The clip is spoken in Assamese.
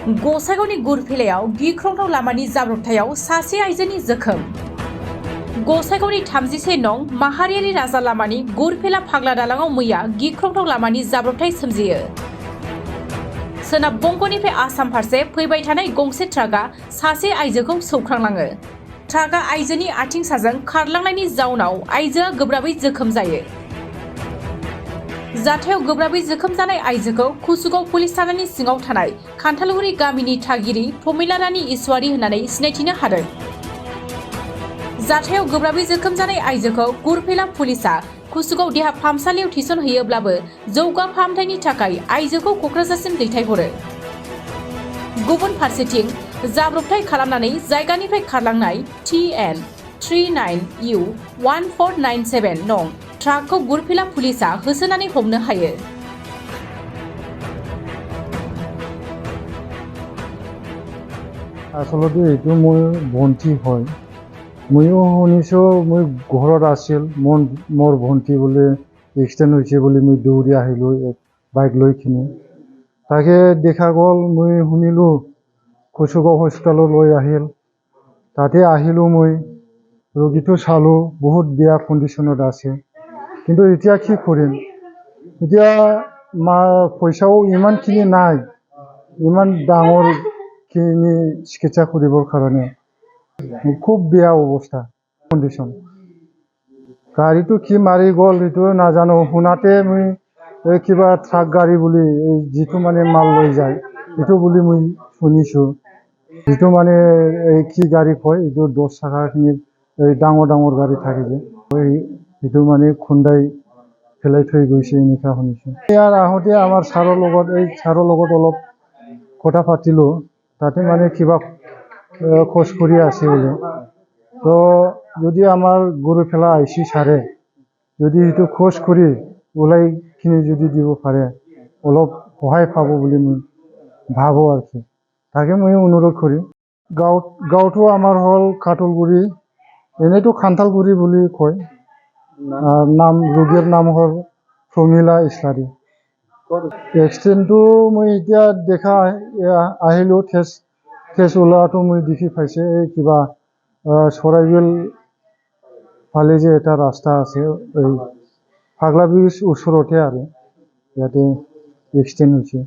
गसाइगावनि गुरफिलायाव गिख्रंथाव लामानि जाब्रबथायाव सासे आइजोनि जोखोम। गसाइगावनि 36 नं माहारियारि राजा लामानि गुरफिला फाग्ला दालाङाव मैया गिख्रंथाव लामानि जाब्रबथाय सोमजियो। सोनाब बंगनिफ्राय आसाम फारसे फैबाय थानाय गंसे ट्राकआ सासे आइजोखौ सौख्रांलाङो। ट्राकआ आइजोनि आथिं साजों खारलांनायनि जाउनाव आइजोआ गोब्राबै जोखोम जायो। जाथायाव गोब्राबै जोखोम जानाय आइजोखौ कुसुगाव पुलिस थानानि सिङाव थानाय खान्थालगुरि गामिनि थागिरि प्रमिला रानी इसवारी होननानै सिनायथिनो हादों। जाथायाव गोब्राबै जोखोम जानाय आइजोखौ गुरफिला पुलिसआ कुसुगाव देहा फाहामसालियाव थिसनहैयोब्लाबो जौगा फाहामथायनि थाखाय आइजोखौ क'क्राझारसिम दैथायहरो। गुबुन फारसेथिं जाब्रबथाय खालामनानै जायगानिफ्राय खारलांनाय TN 39U 1497 नं ट्राकखौ गुरफिला पुलिसआ होसोनानै हमनो हायो। आसलते এইটো মোৰ ভণ্টি হয়। ময়ো শুনিছো মই ঘৰত আছিল মোৰ ভণ্টি বোলে এক্সিডেণ্ট হৈছে বুলি মই দৌৰি আহিলো বাইক লৈ কিনে। তাকে দেখা গ'ল মই শুনিলো কুসুগাঁও হস্পিটালত লৈ আহিল। তাতে আহিলো মই ৰোগীটো চালো বহুত বেয়া কণ্ডিশ্যনত আছে। কিন্তু এতিয়া কি কৰিম, এতিয়া পইচাও ইমানখিনি নাই, ইমান ডাঙৰ খিনি চিকিৎসা কৰিবৰ কাৰণে। খুব বেয়া অৱস্থা কণ্ডিশ্যন। গাড়ীটো কি মাৰি গ'ল সেইটো নাজানো, শুনাতে মই কিবা ট্ৰাক গাড়ী বুলি যিটো মানে মাল লৈ যায় সেইটো বুলি মই শুনিছো। যিটো মানে কি গাড়ী কয় এইটো 10 চাকাখিনি ডাঙৰ ডাঙৰ গাড়ী থাকে যে এইটো মানে খুন্দাই পেলাই থৈ গৈছে এনেকুৱা শুনিছো। ইয়াৰ আহোঁতে আমাৰ ছাৰৰ লগত অলপ কথা পাতিলো। তাতে মানে কিবা খোজ কৰি আছে বোলে। তো যদি আমাৰ গুৰুফেলা আইচি ছাৰে যদি এইটো খোজ কৰি ওলাই কিনে যদি দিব পাৰে অলপ সহায় পাব বুলি মই ভাবোঁ আৰু কি। তাকে মই অনুৰোধ কৰিম। গাঁৱটো আমাৰ হ'ল কাটলগুৰি, এনেইতো খান্থালগুৰি বুলি কয়। ৰোগীৰ নাম হ'ল প্ৰমিলা ইছলাৰী। এক্সিডেণ্টটো মই এতিয়া দেখা আহিলোঁ, তেজ ওলোৱাটো মই দেখি পাইছে। এই কিবা চৰাইবিল ফালে যে এটা ৰাস্তা আছে এই ফাগলা ব্ৰিজ ওচৰতে আৰু ইয়াতে এক্সিডেণ্ট হৈছে।